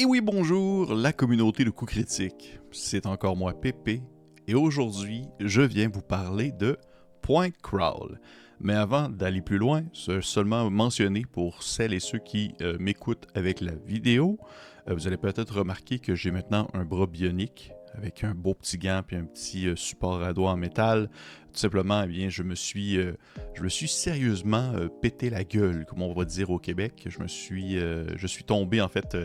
Et oui, bonjour, la communauté de coups critiques. C'est encore moi, Pépé, et aujourd'hui, je viens vous parler de Point Crawl. Mais avant d'aller plus loin, je seulement mentionner pour celles et ceux qui m'écoutent avec la vidéo, vous allez peut-être remarquer que j'ai maintenant un bras bionique avec un beau petit gant puis un petit support à doigts en métal. Tout simplement, eh bien, je me suis sérieusement pété la gueule, comme on va dire au Québec. Je suis tombé en fait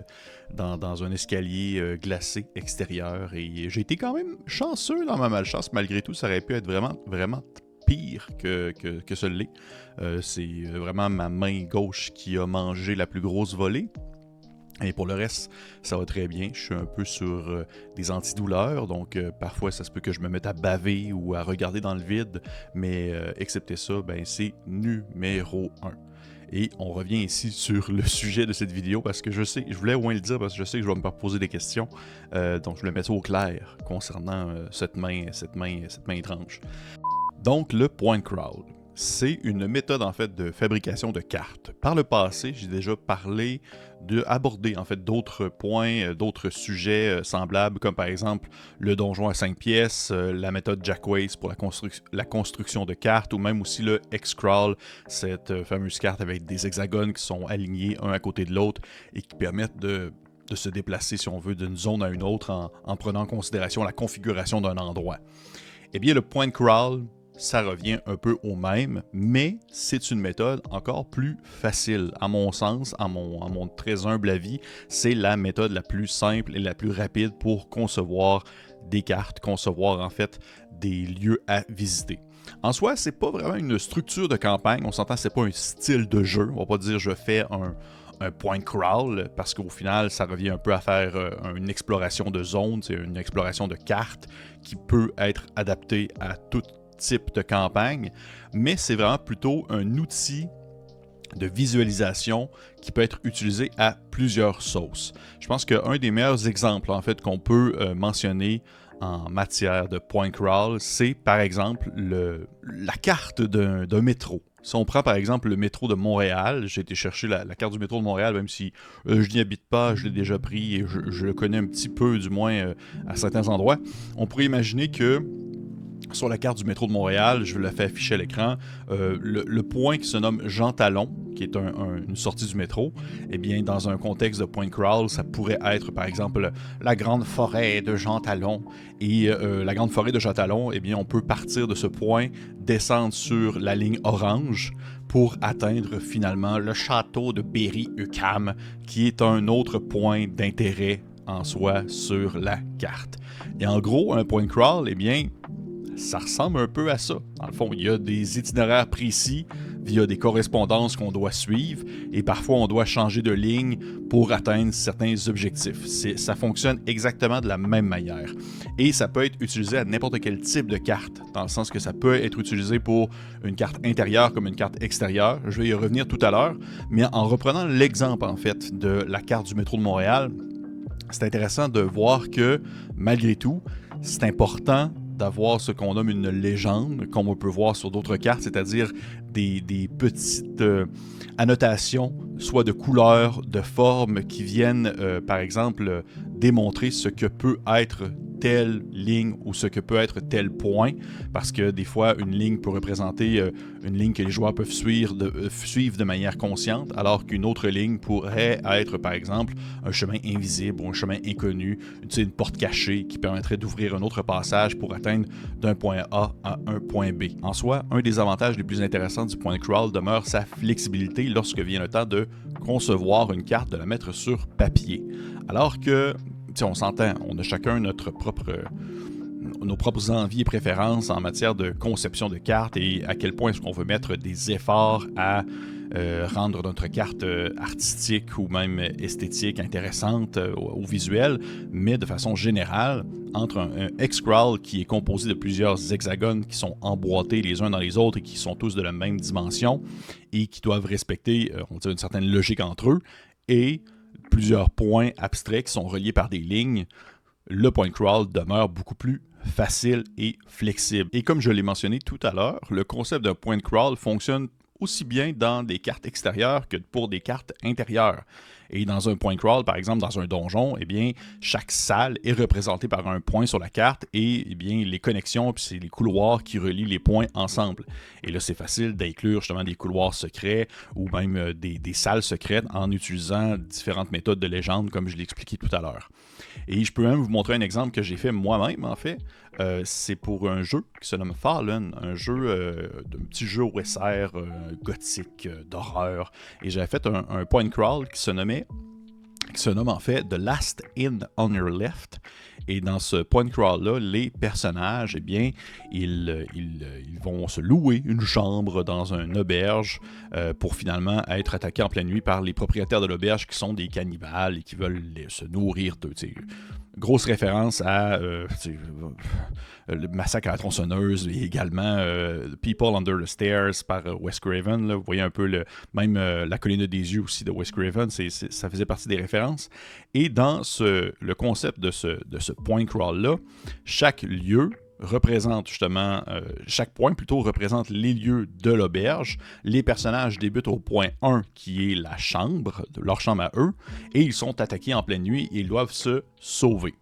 dans un escalier glacé extérieur et j'ai été quand même chanceux dans ma malchance. Malgré tout, ça aurait pu être vraiment pire que ce l'est. C'est vraiment ma main gauche qui a mangé la plus grosse volée. Et pour le reste, ça va très bien. Je suis un peu sur des antidouleurs, donc parfois ça se peut que je me mette à baver ou à regarder dans le vide, mais excepté ça, ben, c'est numéro 1. Et on revient ici sur le sujet de cette vidéo parce que je voulais au moins le dire parce que je sais que je vais me faire poser des questions, donc je voulais mettre ça au clair concernant cette main étrange. Donc le point crawl. C'est une méthode en fait de fabrication de cartes. Par le passé, j'ai déjà aborder en fait d'autres points, d'autres sujets semblables, comme par exemple le donjon à 5 pièces, la méthode Jackways pour la construction de cartes, ou même aussi le X-Crawl, cette fameuse carte avec des hexagones qui sont alignés un à côté de l'autre et qui permettent de se déplacer, si on veut, d'une zone à une autre en prenant en considération la configuration d'un endroit. Eh bien, le point crawl, ça revient un peu au même, mais c'est une méthode encore plus facile. À mon sens, à mon très humble avis, c'est la méthode la plus simple et la plus rapide pour concevoir des cartes, concevoir en fait des lieux à visiter. En soi, c'est pas vraiment une structure de campagne, on s'entend, c'est pas un style de jeu. On va pas dire je fais un point crawl, parce qu'au final, ça revient un peu à faire une exploration de zone, c'est une exploration de cartes qui peut être adaptée à tout type de campagne, mais c'est vraiment plutôt un outil de visualisation qui peut être utilisé à plusieurs sauces. Je pense qu'un des meilleurs exemples en fait qu'on peut mentionner en matière de point crawl, c'est par exemple la carte d'un métro. Si on prend par exemple le métro de Montréal, j'ai été chercher la carte du métro de Montréal, même si je n'y habite pas, je l'ai déjà pris et je le connais un petit peu du moins à certains endroits, on pourrait imaginer que sur la carte du métro de Montréal, je vous la fais afficher à l'écran, le point qui se nomme Jean Talon, qui est une sortie du métro, eh bien, dans un contexte de point crawl, ça pourrait être, par exemple, la grande forêt de Jean Talon. Et la grande forêt de Jean Talon, eh bien, on peut partir de ce point, descendre sur la ligne orange pour atteindre finalement le château de Berry-UQAM, qui est un autre point d'intérêt en soi sur la carte. Et en gros, un point crawl, eh bien, ça ressemble un peu à ça. Dans le fond, il y a des itinéraires précis via des correspondances qu'on doit suivre et parfois on doit changer de ligne pour atteindre certains objectifs. Ça fonctionne exactement de la même manière. Et ça peut être utilisé à n'importe quel type de carte, dans le sens que ça peut être utilisé pour une carte intérieure comme une carte extérieure. Je vais y revenir tout à l'heure, mais en reprenant l'exemple en fait de la carte du métro de Montréal, c'est intéressant de voir que malgré tout, c'est important d'avoir ce qu'on nomme une légende, comme on peut voir sur d'autres cartes, c'est-à-dire des petites annotations, soit de couleurs, de formes, qui viennent, par exemple, démontrer ce que peut être telle ligne ou ce que peut être tel point, parce que des fois, une ligne peut représenter une ligne que les joueurs peuvent suivre de manière consciente, alors qu'une autre ligne pourrait être, par exemple, un chemin invisible ou un chemin inconnu, une porte cachée qui permettrait d'ouvrir un autre passage pour atteindre d'un point A à un point B. En soi, un des avantages les plus intéressants du point crawl demeure sa flexibilité lorsque vient le temps de concevoir une carte, de la mettre sur papier. Alors que on s'entend, on a chacun nos propres envies et préférences en matière de conception de cartes et à quel point est-ce qu'on veut mettre des efforts à rendre notre carte artistique ou même esthétique, intéressante au visuel, mais de façon générale, entre un X-Crawl qui est composé de plusieurs hexagones qui sont emboîtés les uns dans les autres et qui sont tous de la même dimension et qui doivent respecter, on va dire, une certaine logique entre eux, et plusieurs points abstraits qui sont reliés par des lignes, le point crawl demeure beaucoup plus facile et flexible. Et comme je l'ai mentionné tout à l'heure, le concept d'un point crawl fonctionne aussi bien dans des cartes extérieures que pour des cartes intérieures. Et dans un point crawl, par exemple, dans un donjon, eh bien, chaque salle est représentée par un point sur la carte et eh bien, les connexions, puis c'est les couloirs qui relient les points ensemble. Et là, c'est facile d'inclure justement des couloirs secrets ou même des salles secrètes en utilisant différentes méthodes de légende, comme je l'ai expliqué tout à l'heure. Et je peux même vous montrer un exemple que j'ai fait moi-même, en fait. C'est pour un jeu qui se nomme Fallen, un petit jeu OSR gothique, d'horreur. Et j'avais fait un point crawl qui se nomme en fait The Last Inn on Your Left. Et dans ce point crawl-là, les personnages, eh bien, ils vont se louer une chambre dans une auberge pour finalement être attaqués en pleine nuit par les propriétaires de l'auberge qui sont des cannibales et qui veulent se nourrir d'eux. Grosse référence à le massacre à la tronçonneuse et également People Under the Stairs par Wes Craven. Là, vous voyez un peu même La colline des yeux aussi de Wes Craven, ça faisait partie des références. Et dans le concept de ce point crawl-là, chaque lieu représente justement, chaque point plutôt représente les lieux de l'auberge. Les personnages débutent au point 1 qui est la chambre, leur chambre à eux, et ils sont attaqués en pleine nuit et ils doivent se sauver.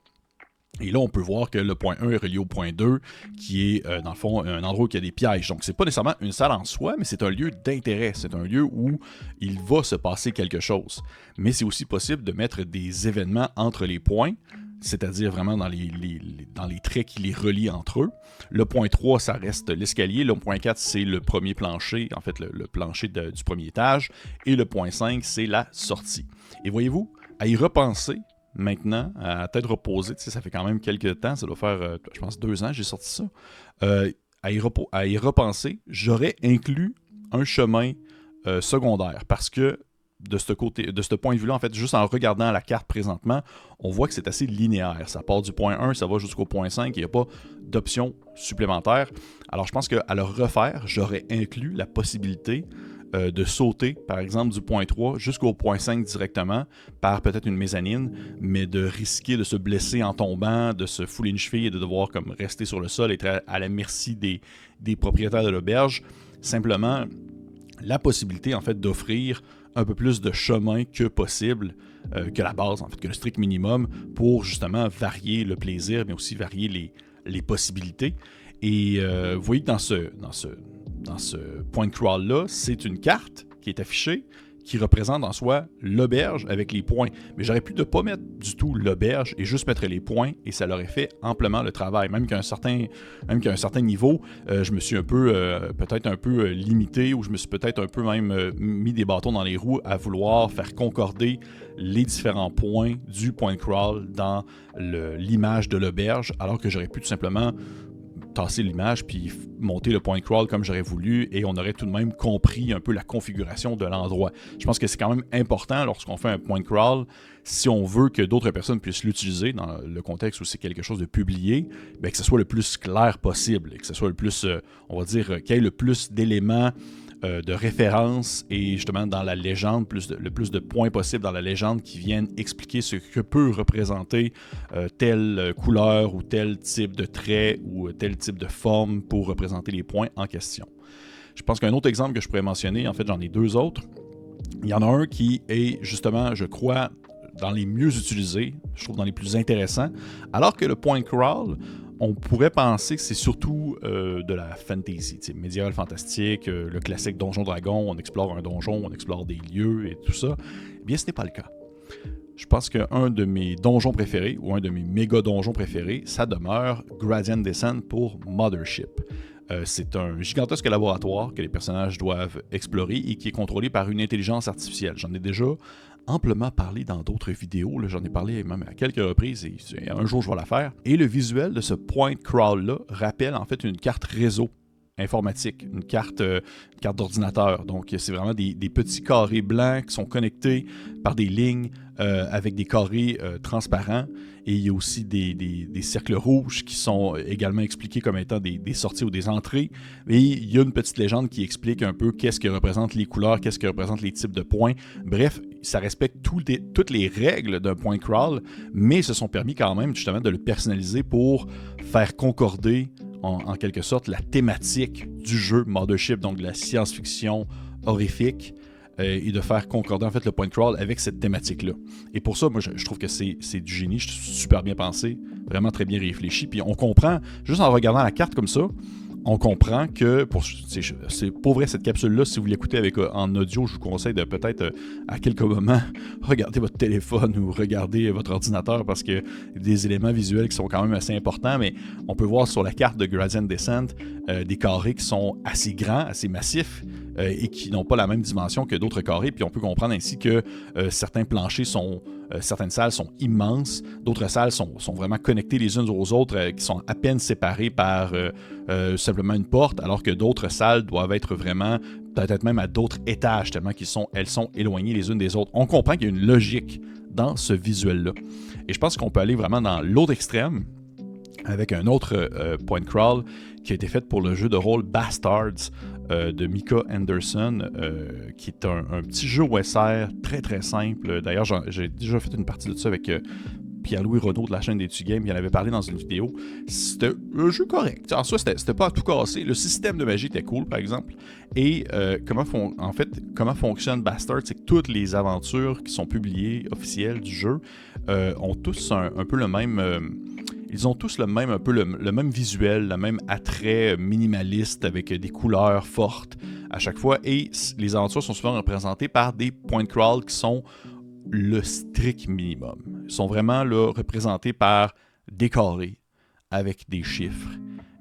Et là, on peut voir que le point 1 est relié au point 2, qui est, dans le fond, un endroit où il y a des pièges. Donc, c'est pas nécessairement une salle en soi, mais c'est un lieu d'intérêt. C'est un lieu où il va se passer quelque chose. Mais c'est aussi possible de mettre des événements entre les points, c'est-à-dire vraiment dans les traits qui les relient entre eux. Le point 3, ça reste l'escalier. Le point 4, c'est le premier plancher, en fait, le plancher du premier étage. Et le point 5, c'est la sortie. Et voyez-vous, à y repenser, maintenant, à tête reposée, ça fait quand même quelques temps, ça doit faire, je pense, 2 ans que j'ai sorti ça. À y repenser, j'aurais inclus un chemin secondaire parce que de ce point de vue-là, en fait, juste en regardant la carte présentement, on voit que c'est assez linéaire. Ça part du point 1, ça va jusqu'au point 5, il n'y a pas d'option supplémentaire. Alors, je pense qu'à le refaire, j'aurais inclus la possibilité de sauter, par exemple, du point 3 jusqu'au point 5 directement, par peut-être une mezzanine, mais de risquer de se blesser en tombant, de se fouler une cheville et de devoir comme rester sur le sol, être à la merci des propriétaires de l'auberge. Simplement, la possibilité, en fait, d'offrir un peu plus de chemin que possible, que la base, en fait, que le strict minimum, pour justement varier le plaisir, mais aussi varier les possibilités. Et vous voyez que dans ce point crawl-là, c'est une carte qui est affichée, qui représente en soi l'auberge avec les points. Mais j'aurais pu ne pas mettre du tout l'auberge et juste mettre les points et ça l'aurait fait amplement le travail. Même qu'à un certain niveau, je me suis peut-être un peu limité ou je me suis peut-être un peu même mis des bâtons dans les roues à vouloir faire concorder les différents points du point crawl dans l'image de l'auberge, alors que j'aurais pu tout simplement tasser l'image puis monter le point crawl comme j'aurais voulu et on aurait tout de même compris un peu la configuration de l'endroit. Je pense que c'est quand même important lorsqu'on fait un point crawl, si on veut que d'autres personnes puissent l'utiliser dans le contexte où c'est quelque chose de publié, bien que ce soit le plus clair possible et que ce soit le plus, on va dire, qu'il y ait le plus d'éléments de référence et justement dans la légende, le plus de points possible dans la légende qui viennent expliquer ce que peut représenter telle couleur ou tel type de trait ou tel type de forme pour représenter les points en question. Je pense qu'un autre exemple que je pourrais mentionner, en fait j'en ai 2 autres. Il y en a un qui est justement, je crois, dans les mieux utilisés, je trouve dans les plus intéressants, alors que le point crawl, on pourrait penser que c'est surtout de la fantasy, médiéval fantastique, le classique Donjon Dragon, on explore un donjon, on explore des lieux et tout ça. Eh bien, ce n'est pas le cas. Je pense qu'un de mes donjons préférés, ou un de mes méga donjons préférés, ça demeure Gradient Descent pour Mothership. C'est un gigantesque laboratoire que les personnages doivent explorer et qui est contrôlé par une intelligence artificielle. J'en ai déjà amplement parlé dans d'autres vidéos, là, j'en ai parlé même à quelques reprises et un jour je vais la faire. Et le visuel de ce point crawl-là rappelle en fait une carte réseau informatique, une carte d'ordinateur. Donc c'est vraiment des petits carrés blancs qui sont connectés par des lignes avec des carrés transparents. Et il y a aussi des cercles rouges qui sont également expliqués comme étant des sorties ou des entrées. Et il y a une petite légende qui explique un peu qu'est-ce que représentent les couleurs, qu'est-ce que représentent les types de points. Bref, ça respecte toutes les règles d'un point crawl, mais ils se sont permis quand même justement de le personnaliser pour faire concorder en quelque sorte la thématique du jeu Mothership, donc de la science-fiction horrifique, et de faire concorder en fait le point crawl avec cette thématique-là. Et pour ça, moi je trouve que c'est du génie, super bien pensé, vraiment très bien réfléchi. Puis on comprend, juste en regardant la carte comme ça, on comprend que, c'est pour vrai cette capsule-là, si vous l'écoutez en audio, je vous conseille de peut-être à quelques moments regarder votre téléphone ou regarder votre ordinateur parce que des éléments visuels qui sont quand même assez importants, mais on peut voir sur la carte de Gradient Descent des carrés qui sont assez grands, assez massifs et qui n'ont pas la même dimension que d'autres carrés, puis on peut comprendre ainsi que certains planchers certaines salles sont immenses, d'autres salles sont vraiment connectées les unes aux autres, qui sont à peine séparées par simplement une porte, alors que d'autres salles doivent être vraiment, peut-être même à d'autres étages, tellement elles sont éloignées les unes des autres. On comprend qu'il y a une logique dans ce visuel-là. Et je pense qu'on peut aller vraiment dans l'autre extrême, avec un autre point crawl qui a été fait pour le jeu de rôle Bastards de Mika Anderson, qui est un petit jeu OSR très très simple. D'ailleurs, j'ai déjà fait une partie de ça avec Pierre-Louis Renaud de la chaîne des Tu-Games. Il en avait parlé dans une vidéo. C'était un jeu correct. En soi, c'était pas à tout casser. Le système de magie était cool, par exemple. Et comment fonctionne Bastards, c'est que toutes les aventures qui sont publiées, officielles du jeu, ont tous un peu le même... Ils ont tous un peu le même visuel, le même attrait minimaliste avec des couleurs fortes à chaque fois. Et les aventures sont souvent représentées par des point crawl qui sont le strict minimum. Ils sont vraiment là, représentés par des carrés avec des chiffres.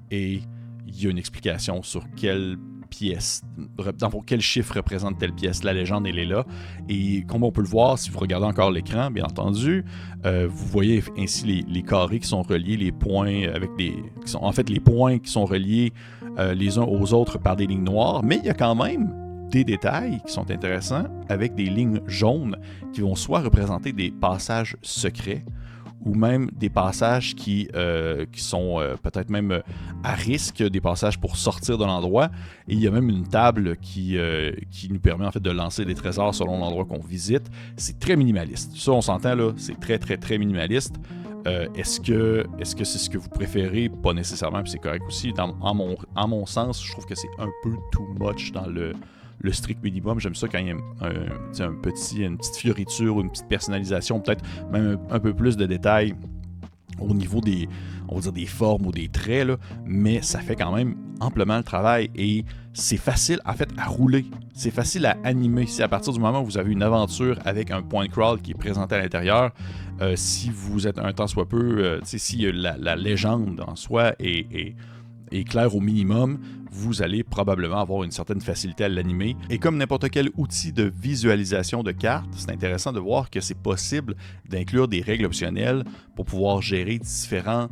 Et il y a une explication sur quelle pièce, quel chiffre représente telle pièce. La légende, elle est là. Et comme on peut le voir, si vous regardez encore l'écran, bien entendu, vous voyez ainsi les carrés qui sont reliés, les points les points qui sont reliés les uns aux autres par des lignes noires. Mais il y a quand même des détails qui sont intéressants avec des lignes jaunes qui vont soit représenter des passages secrets, ou même des passages qui sont peut-être même à risque, des passages pour sortir de l'endroit. Et il y a même une table qui nous permet en fait de lancer des trésors selon l'endroit qu'on visite. C'est très minimaliste. Ça, on s'entend là, c'est très très très minimaliste. Est-ce que c'est ce que vous préférez? Pas nécessairement, puis c'est correct aussi. En mon sens, je trouve que c'est un peu too much dans le strict minimum. J'aime ça quand il y a une petite fioriture ou une petite personnalisation, peut-être même un peu plus de détails au niveau des formes ou des traits, là, mais ça fait quand même amplement le travail et c'est facile en fait à rouler. C'est facile à animer. Si à partir du moment où vous avez une aventure avec un point crawl qui est présenté à l'intérieur, si vous êtes un tant soit peu, si la légende en soi est claire au minimum, vous allez probablement avoir une certaine facilité à l'animer. Et comme n'importe quel outil de visualisation de cartes, c'est intéressant de voir que c'est possible d'inclure des règles optionnelles pour pouvoir gérer différents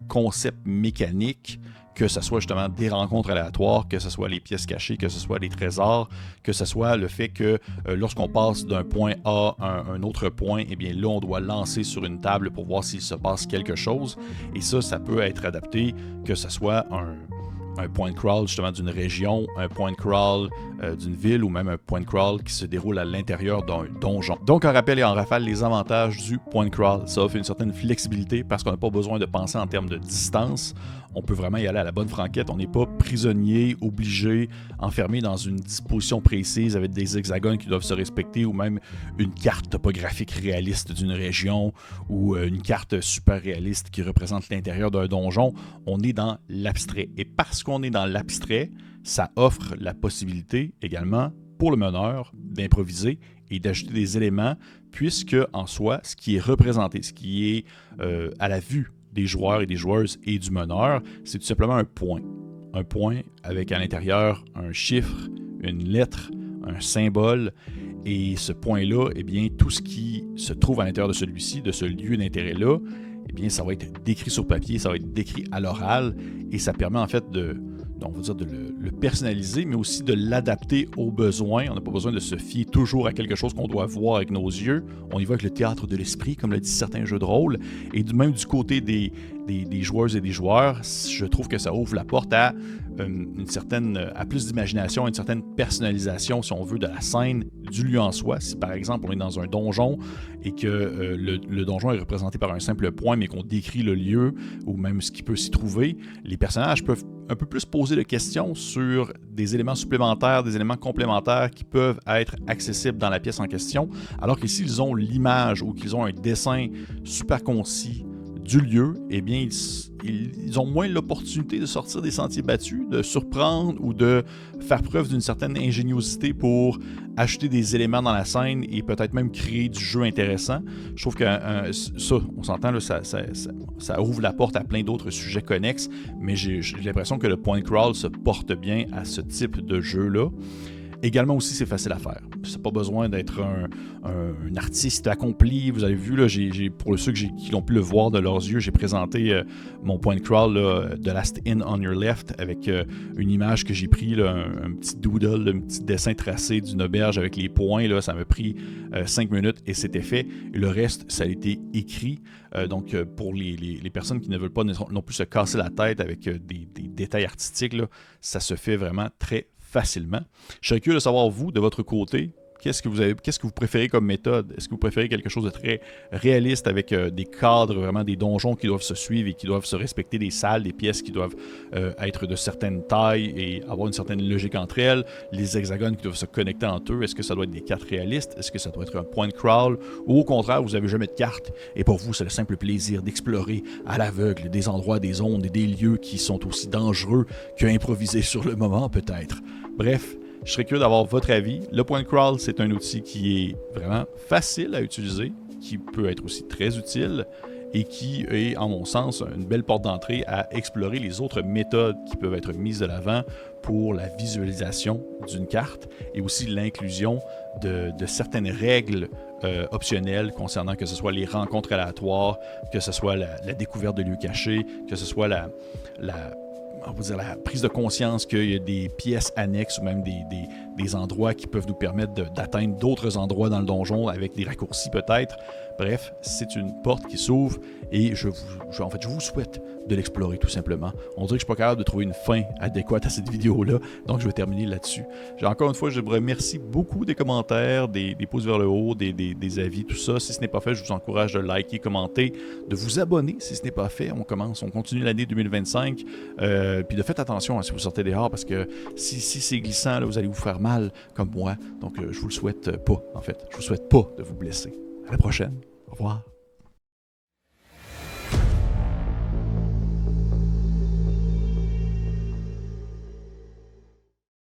concepts mécaniques, que ce soit justement des rencontres aléatoires, que ce soit les pièces cachées, que ce soit les trésors, que ce soit le fait que lorsqu'on passe d'un point A à un autre point, eh bien là, on doit lancer sur une table pour voir s'il se passe quelque chose. Et ça peut être adapté, que ce soit un point crawl justement d'une région, un point crawl d'une ville ou même un point crawl qui se déroule à l'intérieur d'un donjon. Donc en rappel et en rafale, les avantages du point crawl, ça offre une certaine flexibilité parce qu'on n'a pas besoin de penser en termes de distance. On peut vraiment y aller à la bonne franquette. On n'est pas prisonnier, obligé, enfermé dans une disposition précise avec des hexagones qui doivent se respecter ou même une carte topographique réaliste d'une région ou une carte super réaliste qui représente l'intérieur d'un donjon. On est dans l'abstrait. Et parce qu'on est dans l'abstrait, ça offre la possibilité également pour le meneur d'improviser et d'ajouter des éléments puisque en soi, ce qui est représenté, ce qui est à la vue des joueurs et des joueuses et du meneur, c'est tout simplement un point. Un point avec à l'intérieur un chiffre, une lettre, un symbole. Et ce point-là, eh bien, tout ce qui se trouve à l'intérieur de celui-ci, de ce lieu d'intérêt-là, eh bien, ça va être décrit sur papier, ça va être décrit à l'oral, et ça permet en fait de le personnaliser, mais aussi de l'adapter aux besoins. On n'a pas besoin de se fier toujours à quelque chose qu'on doit voir avec nos yeux. On y va avec le théâtre de l'esprit, comme le disent certains jeux de rôle. Et même du côté des joueuses et des joueurs, je trouve que ça ouvre la porte à à plus d'imagination, une certaine personnalisation, si on veut, de la scène, du lieu en soi. Si par exemple on est dans un donjon et que le donjon est représenté par un simple point, mais qu'on décrit le lieu ou même ce qui peut s'y trouver, les personnages peuvent un peu plus poser poser de questions sur des éléments supplémentaires, des éléments complémentaires qui peuvent être accessibles dans la pièce en question, alors que s'ils ont l'image ou qu'ils ont un dessin super concis du lieu, eh bien, ils ont moins l'opportunité de sortir des sentiers battus, de surprendre ou de faire preuve d'une certaine ingéniosité pour ajouter des éléments dans la scène et peut-être même créer du jeu intéressant. Je trouve que ça, on s'entend, là, ça ouvre la porte à plein d'autres sujets connexes, mais j'ai l'impression que le point crawl se porte bien à ce type de jeu-là. Également aussi, c'est facile à faire. C'est pas besoin d'être un artiste accompli. Vous avez vu, là, pour ceux qui l'ont pu le voir de leurs yeux, j'ai présenté mon point crawl là, The Last In on Your Left avec une image que j'ai pris, là, un petit doodle, un petit dessin tracé d'une auberge avec les points. Là, ça m'a pris 5 minutes et c'était fait. Et le reste, ça a été écrit. Donc, pour les personnes qui ne veulent pas non plus se casser la tête avec des détails artistiques, là, ça se fait vraiment très facilement. Je serais curieux de savoir, vous, de votre côté, qu'est-ce que vous préférez comme méthode? Est-ce que vous préférez quelque chose de très réaliste avec des cadres, vraiment des donjons qui doivent se suivre et qui doivent se respecter, des salles, des pièces qui doivent être de certaines tailles et avoir une certaine logique entre elles, les hexagones qui doivent se connecter entre eux? Est-ce que ça doit être des cartes réalistes? Est-ce que ça doit être un point crawl? Ou au contraire, vous n'avez jamais de cartes et pour vous, c'est le simple plaisir d'explorer à l'aveugle des endroits, des zones et des lieux qui sont aussi dangereux qu'improvisés sur le moment peut-être? Bref, je serais curieux d'avoir votre avis. Le point crawl, c'est un outil qui est vraiment facile à utiliser, qui peut être aussi très utile et qui est, en mon sens, une belle porte d'entrée à explorer les autres méthodes qui peuvent être mises de l'avant pour la visualisation d'une carte et aussi l'inclusion de certaines règles optionnelles concernant que ce soit les rencontres aléatoires, que ce soit la découverte de lieux cachés, que ce soit on va dire la prise de conscience qu'il y a des pièces annexes ou même des endroits qui peuvent nous permettre d'atteindre d'autres endroits dans le donjon avec des raccourcis peut-être. Bref, c'est une porte qui s'ouvre et je vous souhaite de l'explorer tout simplement. On dirait que je ne suis pas capable de trouver une fin adéquate à cette vidéo-là, donc je vais terminer là-dessus. Encore une fois, je vous remercie beaucoup des commentaires, des pouces vers le haut, des avis, tout ça. Si ce n'est pas fait, je vous encourage de liker, commenter, de vous abonner si ce n'est pas fait. On continue l'année 2025. Puis de faites attention si vous sortez dehors parce que si c'est glissant, là, vous allez vous faire mal comme moi. Donc je vous le souhaite pas, en fait. Je vous souhaite pas de vous blesser. À la prochaine. Au revoir.